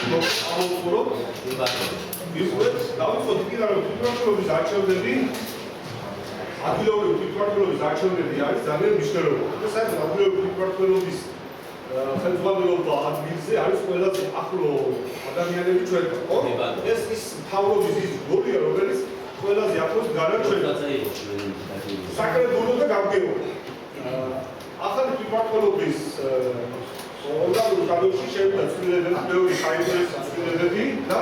ამოვუყუროთ ისეთ დავიწყოთ იქიდან რომ თვითმმართველობის არჩევნები ადგილობრივი თვითმმართველობის არჩევნები არის ძალიან მნიშვნელოვანი. და საერთოდ ადგილობრივი თვითმმართველობის ხელმძღვანელობა ადგილზე არის ყველაზე ახლო ადამიანები ჩვენთან, ხო? ეს ის მთავრობის ის როლია, რომელიც ყველაზე ახლოს განა ჩვენთან. საკრებულო და გამგეობა. ახალი თვითმმართველობის ორგანულ კადრში შევიდა ცვლილებები, ბევრი საინტერესო ცვლილებები და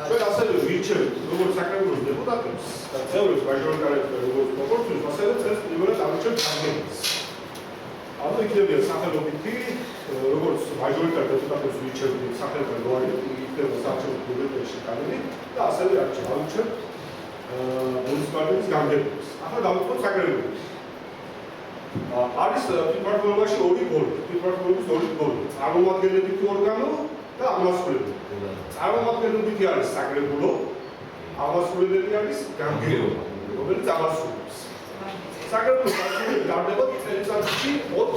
ჩვენ ასევე ვირჩევთ როგორც საკრებულოს დეპუტატებს და წევრებს მაჟორიტარებს და როგორც პროპორციულს, ასევე წელს პირველად ავირჩევთ გამგეობას. ანუ იქნება სახელობითი, როგორც მაჟორიტარ დეპუტატებს ვირჩევთ სახელმწიფო იქნება საარჩევნო ბიულეტენში კანონი და ასევე ავირჩევთ მუნიციპალიტეტის გამგეობას. ახლა დავიწყოთ საკრებულოს. არის თვითმმართველობაში ორი ბოლო, თვითმმართველობის ორი ბოლო, წარმომადგენლობითი ორგანო და აღმასრულებელი. წარმომადგენლობითი არის საკრებულო, აღმასრულებელი არის გამგეობა, რომელიც აღმასრულებს. საკრებულოს არჩევნები ტარდება წელიწადში 4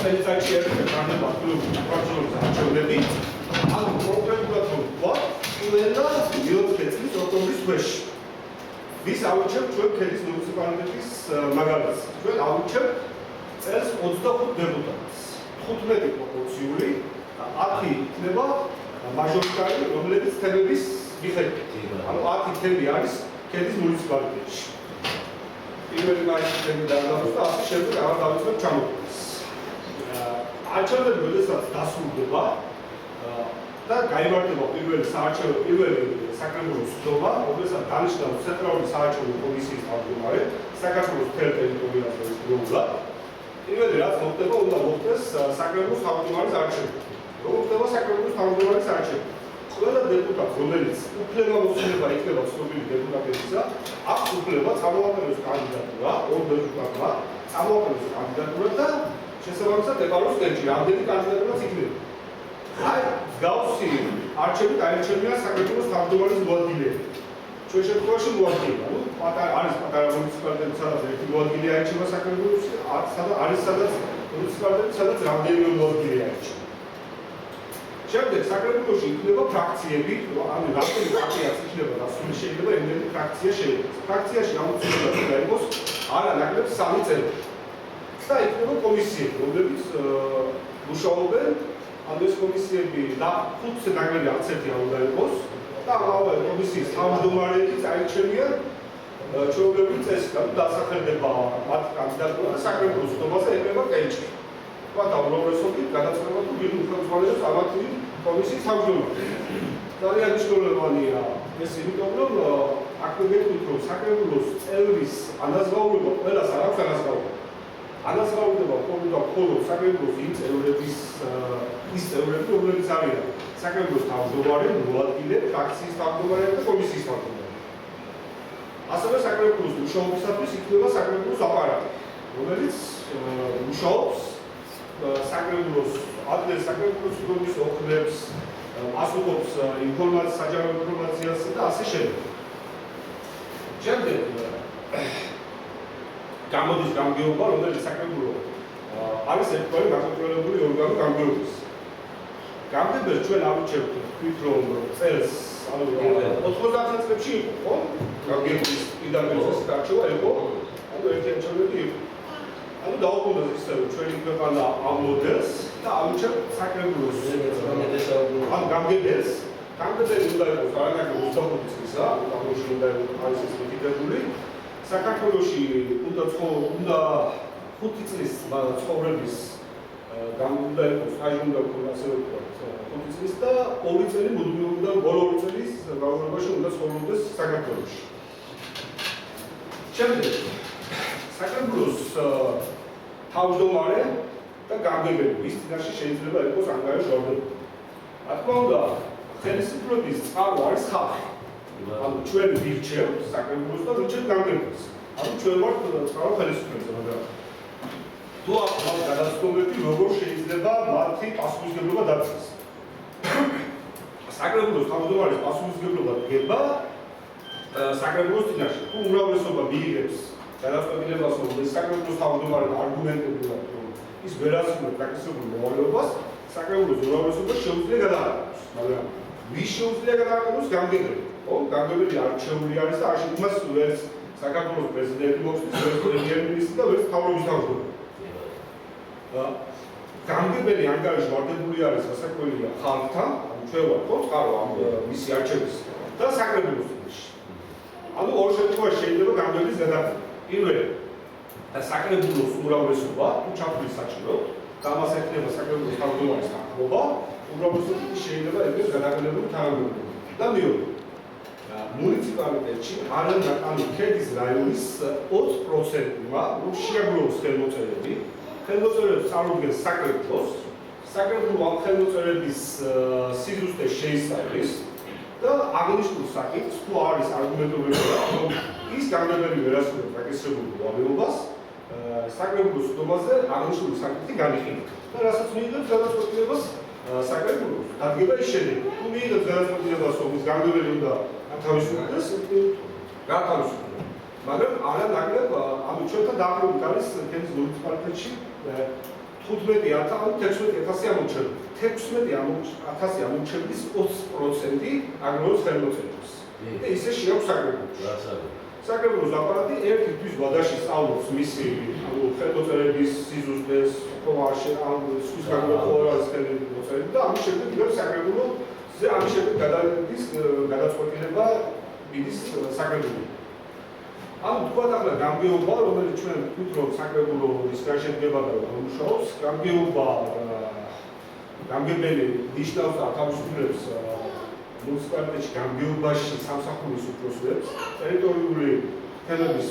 წელიწადში ერთხელ ტარდება თვითმმართველობის არჩევნები. ანუ კონკრეტულად ვთქვა, ყველა 4 წლის ოქტომბრის თვეში. ვის ავირჩევთ ჩვენ ქედის მუნიციპალიტეტის მაგალითს. ჩვენ ავირჩევთ წელს 25 დეპუტატს. 15 პროპორციული და 10 იქნება მაჟორიტარი, რომლებიც თემების მიხედვით. ანუ 10 თემი არის ქედის მუნიციპალიტეტში. პირველი მაისის თემი დაგავსდა და ასე შემდეგ აღარ დავიწყებ ჩამოყალიბებას. არჩევნები როდესაც დასრულდება და გაიმართება პირველი საკრებულოს სხდომა, რომელსაც დანიშნავს ცენტრალური საარჩევნო კომისიის თავმჯდომარე, საქართველოს მთელ ტერიტორიაზე ისროულად. პირველი რაც მოხდება, უნდა მოხდეს საკრებულოს თავმჯდომარის არჩევნები. როგორ ხდება საკრებულოს თავმჯდომარის არჩევნები? ყველა დეპუტატს, რომელიც უფლებამოსილება იქნება ცნობილი დეპუტატებისა, აქვს უფლება წამოაყენოს კანდიდატურა, ორ დეპუტატმა წამოაყენოს კანდიდატურა და შესაბამისად ეკავოს კენჭი, რამდენი კანდიდატურაც იქნება. აი, გავსი არჩევნით აირჩევიან საკრებულოს თავმჯდომარის მოადგილეები. ჩვენ შემთხვევაში მოადგილე, ანუ არის პატარა მუნიციპალიტეტი, სადაც ერთი მოადგილე აირჩევა საკრებულოს, არის სადაც მუნიციპალიტეტი, სადაც რამდენიმე მოადგილე აირჩევა. შემდეგ საკრებულოში იქნება ფრაქციები, ანუ რამდენი ფრაქციაც იქნება დასული, შეიძლება რამდენი ფრაქცია შეიძლება. ფრაქციაში აუცილებლად უნდა იყოს არანაკლებ 3 წევრი. და იქნება კომისიები, რომლებიც მუშაობენ. ანუ ეს კომისიები და 5-ზე ნაკლები არც ერთი არ უნდა იყოს და ამავე კომისიის თავმჯდომარეები წაირჩევიან ჩვეულებრივი წესით, ანუ დასახელდება მათ კანდიდატურა და საკრებულოს სხდომაზე ეკება კენჭი. თქვათ უმრავლესობით გადაწყდება თუ ვინ ხელმძღვანელობს ამ კომისიის თავმჯდომარეს. ძალიან მნიშვნელოვანია ეს, იმიტომ რომ აქ მოგეთქვით, რომ საკრებულოს წევრის ანაზღაურება ყველას არ აქვს ანაზღაურება. ანაზღაურება მხოლოდ საკრებულოს იმ წევრების ის წევრები, რომლებიც არიან საკრებულოს თავმჯდომარე, მოადგილე, ფრაქციის თავმჯდომარე და კომისიის თავმჯდომარე. ასევე საკრებულოს მუშაობისათვის იქნება საკრებულოს აპარატი, რომელიც მუშაობს საკრებულოს ადგილ საკრებულოს სხდომის ოქრებს, ასრულებს საჯარო ინფორმაციას და ასე შემდეგ. შემდეგ გამოდის გამგეობა, რომელიც საკრებულო არის ერთგვარი გაკონტროლებული ორგანო გამგეობის. გამგეობას ჩვენ ავირჩევთ თვით რომ წელს, ანუ 90 წლებში იყო, ხო? გამგეობის პირდაპირ არჩევა იყო, ანუ ერთი არჩევნები იყო. ანუ დაუბრუნდეთ ისევ ჩვენი ქვეყანა ამ მოდელს და ავირჩევთ საკრებულოს ამ გამგეობას. გამგეობები უნდა იყოს არანაკლებ 25 წლისა, ამაში უნდა იყოს არის ეს მითითებული. საქართველოში უნდა 5 წლის ცხოვრების უნდა იყოს სტაჟი უნდა ქონდეს, ასე ვთქვათ, 5 წლის და 2 წელი მუდმივ და ბოლო 2 წლის განმავლობაში უნდა ცხოვრობდეს საქართველოში. შემდეგ საკრებულოს თავმჯდომარე და გამგეობები, ის წინაშე შეიძლება იყოს ანგარიშვალდები. რა თქმა უნდა, ხელისუფლების წყარო არის ხალხი. ანუ ჩვენ ვირჩევთ საკრებულოს და ვირჩევთ გამგეობას. ანუ ჩვენ ვართ წყარო ხელისუფლების, მაგრამ თუ ახლა გადაცნობები როგორ შეიძლება მათი პასუხისმგებლობა დაცეს. საკრებულოს თავმჯდომარის პასუხისმგებლობა დგება საკრებულოს წინაშე. თუ უმრავლესობა მიიღებს გადაწყვეტილებას, რომ ეს საკრებულოს თავმჯდომარე არგუმენტებულად ის ვერასდროს პრაქტიკულ მოვალეობას საკრებულოს უმრავლესობა შეუძლია გადააკეთოს, მაგრამ ვის შეუძლია გადააკეთოს გამგებელი. ხო, გამგებელი არჩეული არის და არჩეულ იმას ვერც საქართველოს პრეზიდენტი მოხდის, ვერც პრემიერ-მინისტრი და ვერც მთავრობის თავმჯდომარე. გამგებელი ანგარიში ვარდებული არის გასაკვირია ხალხთან, ჩვენ ვართ ხო წყარო ამ მისი არჩევის და საკრებულოს წინაშე. ანუ ორ შემთხვევაში შეიძლება გამგებლის გადაყენება. პირველი და საკრებულოს უმრავლესობა თუ ჩაფრის საჭიროდ და მას ეკნება საკრებულოს თავმჯდომარის თანხმობა, უმრავლესობა შეიძლება ეგრეთ გადაყენებული თანამდებობები. და მეორე მუნიციპალიტეტში არანაკანი ქედის რაიონის 20%-მა შეაგროვოს ხელმოწერები. ხელმოწერებს წარმოადგენს საკრებულოს. საკრებულო ამ ხელმოწერების სიზუსტე შეისწავლის და აღნიშნულ საკითხს თუ არის არგუმენტირებული, რომ ის გამგებელი ვერასდროს პრაქტიკულ მოვალეობას საკრებულოს უდობაზე აღნიშნული საკითხი განიხილავს. და რასაც მიიღებს გადაწყვეტილებას საკრებულოს, დადგება ის შედეგი. თუ მიიღებს გადაწყვეტილებას, რომ ის გამგებელი უნდა გათავისუფლდეს, გათავისუფლდება. მაგრამ არანაკლებ ანუ ჩვენთან დაახლოებით არის თემის მუნიციპალიტეტში 15,000 ან 16,000 ამორჩევი. 16,000 ამორჩევის 20% აგროვებს ხელმოწერებს. და ისე შეაქვს საკრებულოში. საკრებულოს აპარატი ერთი თვის ვადაში სწავლობს მისი ანუ ხელმოწერების სიზუსტეს, ყოველაში ან სულ განმარტოვებას ხელმოწერები და ამის შემდეგ იღებს საკრებულოზე ამის შემდეგ გადადის გადაწყვეტილება მიდის საკრებულოში. ანუ თქვა ახლა გამგეობა, რომელიც ჩვენ ვთქვით, რომ საკრებულო ის გარშემდგება და მუშაობს, გამგებელი ნიშნავს და თავისუფლებს მუნიციპალიტეტში გამგეობაში სამსახურის უფროსებს, ტერიტორიული თემების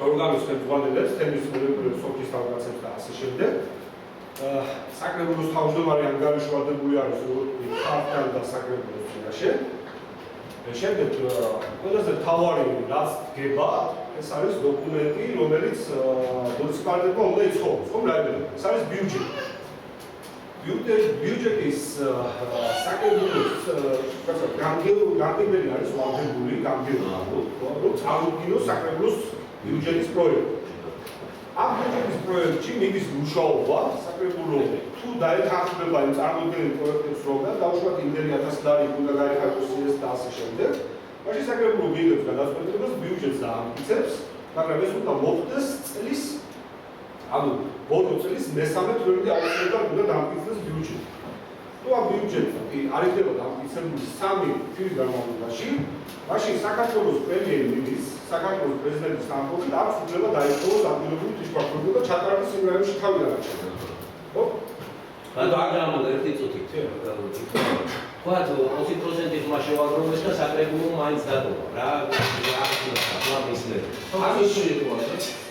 ორგანოს ხელმძღვანელებს, თემის მოლეკულებს, სოფლის თავკაცებს და ასე შემდეგ. საკრებულოს თავმჯდომარე ანგარიში ვარდებული არის ხალხთან და საკრებულოს წინაშე. შემდეგ ყველაზე მთავარი რაც დგება, ეს არის დოკუმენტი, რომელიც მუნიციპალიტეტმა უნდა იცხოვოს, ხომ რაიმე? ეს არის ბიუჯეტი. ბიუჯეტის საკრებულოს გამგებელი არის ვარდებული, გამგებელი, რომ წარუდგინოს საკრებულოს ბიუჯეტის პროექტი. ამ ბიუჯეტის პროექტში მიდის მუშაობა საკრებულო თუ დაეთანხმება იმ წარმოდგენილ პროექტებს რომ და დაუშვათ იმდენი 1000 ლარი უნდა გაიხარჯოს ეს და ასე შემდეგ. მაშინ საკრებულო მიიღებს გადაწყვეტილებას ბიუჯეტს დაამტკიცებს, მაგრამ ეს უნდა მოხდეს წლის ანუ ბოლო წლის მესამე თვეებამდე აუცილებლად უნდა დაამტკიცდეს ბიუჯეტი. თუ ამ ბიუჯეტი არ იქნება დამტკიცებული 3 თვის განმავლობაში, მაშინ საქართველოს პრემიერ-მინისტრის, საქართველოს პრეზიდენტის თანხმობით აქვს უფლება დაითხოვოს ადგილობრივი თვითმმართველობა და ჩატარდეს იმ რაიონში თავი არაჩვენოს. ხო? მაგრამ ერთი წუთით ვთქვათ 20% ხმა შევაგროვეს და საკრებულო მაინც დატოვა. რა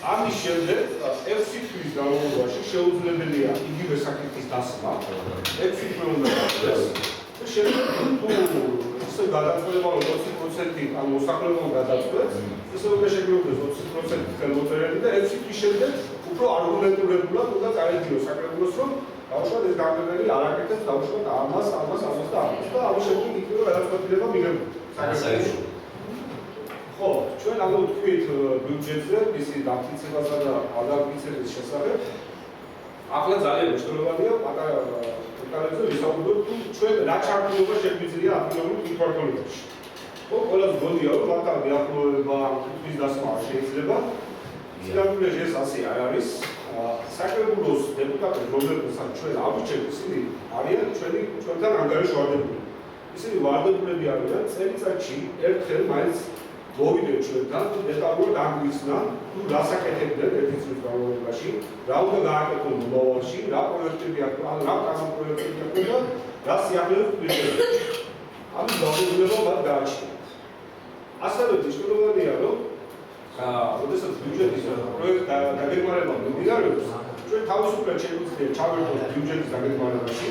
ამის შემდეგ 6 თვის განმავლობაში შეუძლებელია იგივე საკითხის დასმა. 6 თვე უნდა გასწროს. და შემდეგ თუ ისე გადაწყვეტება რომ 20% ან მოსახლეობა გადაწყვეტს, ისე უნდა შეგროვდეს 20% ხელმოწერები და 6 თვის შემდეგ უფრო არგუმენტირებულად უნდა წაიდგინოს საკრებულოს რომ დაუშვათ ეს გამგებელი არ აკეთებს დაუშვათ ამას და ამას და ამის შემდეგ იქნება გადაწყვეტილება მიღებული საკრებულოში. ხო, ჩვენ ანუ ვთქვით ბიუჯეტზე, მისი დამტკიცებასა და ადაპტაციის შესახებ. ახლა ძალიან მნიშვნელოვანია პატარა დეტალებზე ვისაუბროთ თუ ჩვენ რა ჩართულობა შეგვიძლია ადგილობრივ თვითმმართველობაში. ხო, ყველას გონია რომ მათთან დაახლოება თვითის დასმა შეიძლება. სიგანულეში ეს ასე არ არის. საკრებულოს დეპუტატები, რომლებსაც ჩვენ ავრჩევთ, ისინი არიან ჩვენთან ანგარიში ვარდებული. ისინი ვარდებულები არიან წელიწადში ერთხელ მაინც მოვიდნენ ჩვენთან დეტალურად ამგვიცნან თუ რას აკეთებდნენ ერთი წლის განმავლობაში, რა უნდა გააკეთონ მომავალში, რა პროექტები აქვს, ან რა კანონპროექტები აქვს და რა სიახლეებს გვიჭირდება. ამის დაუბრუნებლად მათ გააჩნიათ. ასევე მნიშვნელოვანია, რომ როდესაც ბიუჯეტის პროექტი დაგეგმარება მიმდინარეობს, ჩვენ თავისუფლად შეგვიძლია ჩავერთოთ ბიუჯეტის დაგეგმარებაში.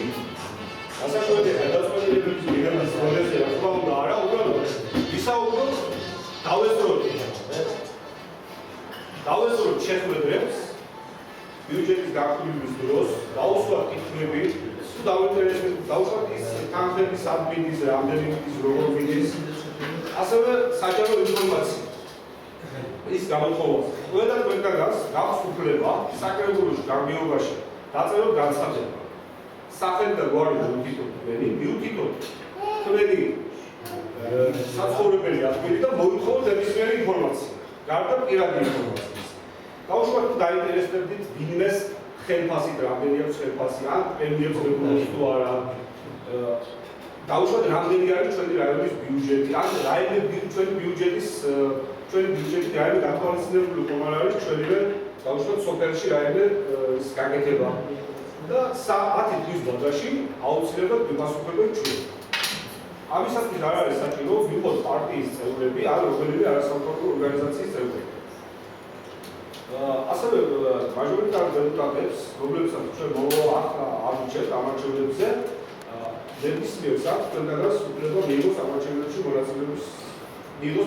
ასაკობრივი გადაწყვეტილებების მიღების პროცესზე რა უნდა არა, უბრალოდ ვისაუბროთ დავესწროთ შეხვედრებს ბიუჯეტის გაფორმების დროს, დაუსვათ კითხვები, თუ დავუშვათ ის თანხების ადმინის, რამდენიმდის, როგორ მიდის, ასევე საჯარო ინფორმაცია. ის გამოთხოვა. ყველა თქვენგანს გაქვს უფლება საკრებულოში გამგეობაში დაწეროთ განცხადება. სახელი და გვარი მიუთითოთ თქვენი, მიუთითოთ თქვენი საცხოვრებელი ადგილი და მოითხოვოთ ნებისმიერი ინფორმაცია. გარდა პირადი ინფორმაციის. დაუშვათ დაინტერესდებდით ვინმეს ხელფასით, რამდენი აქვს ხელფასი, ან პრემიებს გეგმავს თუ არა. დაუშვათ რამდენი არის ჩვენი რაიონის ბიუჯეტი, ან ჩვენი ბიუჯეტი რაიმე გათვალისწინებული ხომ არ არის ჩვენივე დაუშვათ სოფელში რაიმე ის გაკეთება. და 10 თვის ბოდაში აუცილებლად ვიმასუხებთ ჩვენ. ამისათვის არ არის საჭირო ვიყოთ პარტიის წევრები ან რომელიმე არასამთავრობო ორგანიზაციის წევრები. ასევე მაჟორიტარ დეპუტატებს, რომლებსაც ჩვენ აღარჩევთ ამარჩევნებზე, ნებისმიერ საქმეს თქვენგანაც უფლება მიიღოს ამარჩევნებში მონაწილეობის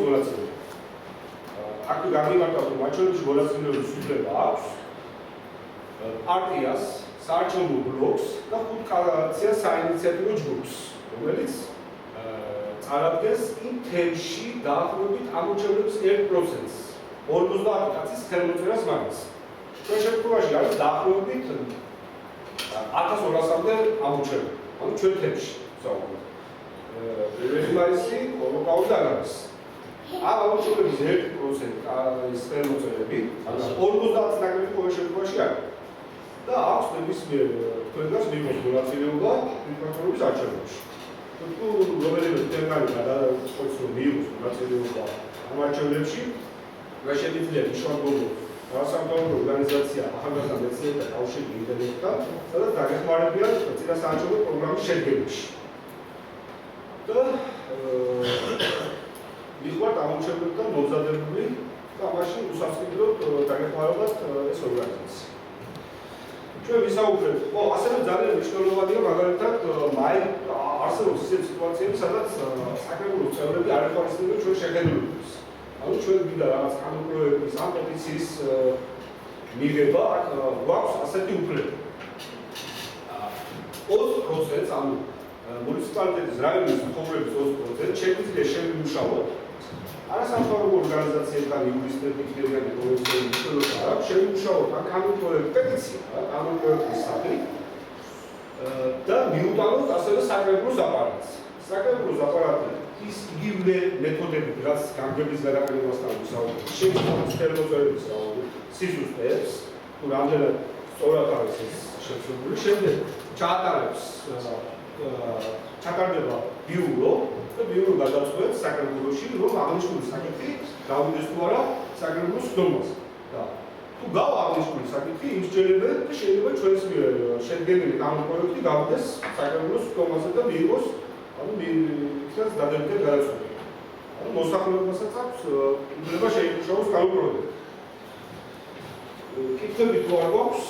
მონაწილეობა. აქ გამიმართავთ, რომ ამარჩევნებში მონაწილეობის უფლება აქვს პარტიას, საარჩევნო ბლოკს და 5 კალენდარიან საინიციატივო ჯგუფს, რომელიც წარადგენს იმ თემში დაახლოებით ამორჩევნების 1%-ს, 50 კაცის ხელმოწერას მაგის. ჩვენ შემთხვევაში არის დაახლოებით 1200-მდე ამორჩევნები, ანუ ჩვენ თემში საუბრობთ. რეზიმაისი ჰოლოკაუსტი და არის. ამ ამორჩევნების 1% ის ხელმოწერები, ანუ 50 ნაკლები ყოველ შემთხვევაში არის. და აქვს ნებისმიერ თქვენგანს მიიღოს მონაწილეობა ინფრასტრუქტურის არჩევნებში. თუ რომელიმე თქვენგანი გადაწყვეტს რომ მიიღოს მონაწილეობა ამ არჩევნებში, რა შეიძლება უშუალოდ არასამთავრობო ორგანიზაცია ახალგაზრდა მეცნიერთა კავშირი ინტერნეტთან, სადაც დაგეხმარებიან წინასაარჩევნო პროგრამის შედგენაში. და მიხوارთ ამორჩევნებთან მომზადებული და მაშინ უსასყიდლოდ დაგეხმარებათ ეს ორგანიზაცია. ჩვენ ვისაუბრებთ, ასევე ძალიან მნიშვნელოვანია მაგალითად არსებობს ისეთი სიტუაციები, სადაც საკრებულოს წევრები არ ეხმარებიან ჩვენ შეხედულებას. ანუ ჩვენ გვინდა რაღაც კანონპროექტის ან პეტიციის მიღება, აქ გვაქვს ასეთი უფლება. 20%, ანუ მუნიციპალიტეტის რაიონის მცხოვრების 20% შეგვიძლია შევიმუშაოთ არასამთავრობო ორგანიზაციებთან იურისტები იქნებიან კონვენციის მნიშვნელობა აქვს შევიმუშაოთ ამ კანონპროექტის პეტიცია, კანონპროექტის სახით და მიუტანოთ ასევე საკრებულოს აპარატს. საკრებულოს აპარატი ის იგივე მეთოდებით, რაც გამგების გადაყენებასთან ვისაუბრეთ, შეიძლება ხელმოწერების სიზუსტეებს, თუ რამდენად სწორად არის ეს შეცვლილი, შემდეგ ჩაატარებს ჩატარდება ბიურო და ბიურო გადაწყვეტს საკრებულოში, რომ აღნიშნული საკითხი გავიდეს თუ არა საკრებულოს ხდომაზე. და თუ გავა აღნიშნული საკითხი, იმსჯერებენ და შეიძლება ჩვენს მიერ შედგენილი კანონპროექტი გავიდეს საკრებულოს ხდომაზე და მიიღოს, ანუ იქნას დადებითად გადაწყვეტილი. ანუ მოსახლეობასაც აქვს უფლება შეიმუშაოს კანონპროექტი. კითხვები თუ არ გვაქვს?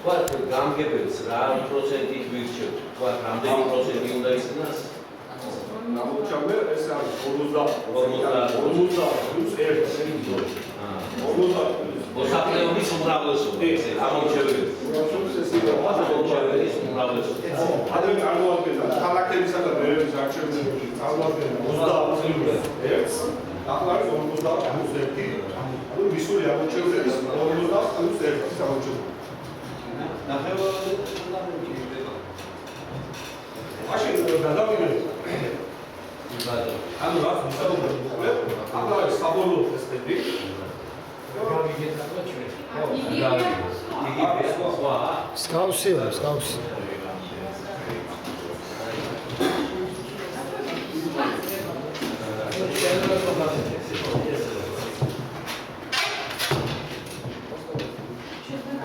ვარ გამგებელს რა პროცენტით ვირჩევთ? ვარ რამდენი პროცენტი უნდა იქნას? ამორჩევნე ეს არის 50 მოსახლეობის უმრავლესობა, ამორჩევნების. ამორჩევნების უმრავლესობა. ადრე წარმოადგენდა ქალაქებისა და მერების არჩევნებში წარმოადგენდა 50%-ს. ახლა არის 50+1. ანუ მისული ამორჩევნების 50+1-ის ამორჩევნები. მაშინ გადავიდეთ. ანუ რაც ვისაუბრებთ, ახლა არის საბოლოო ტესტები. Skausi.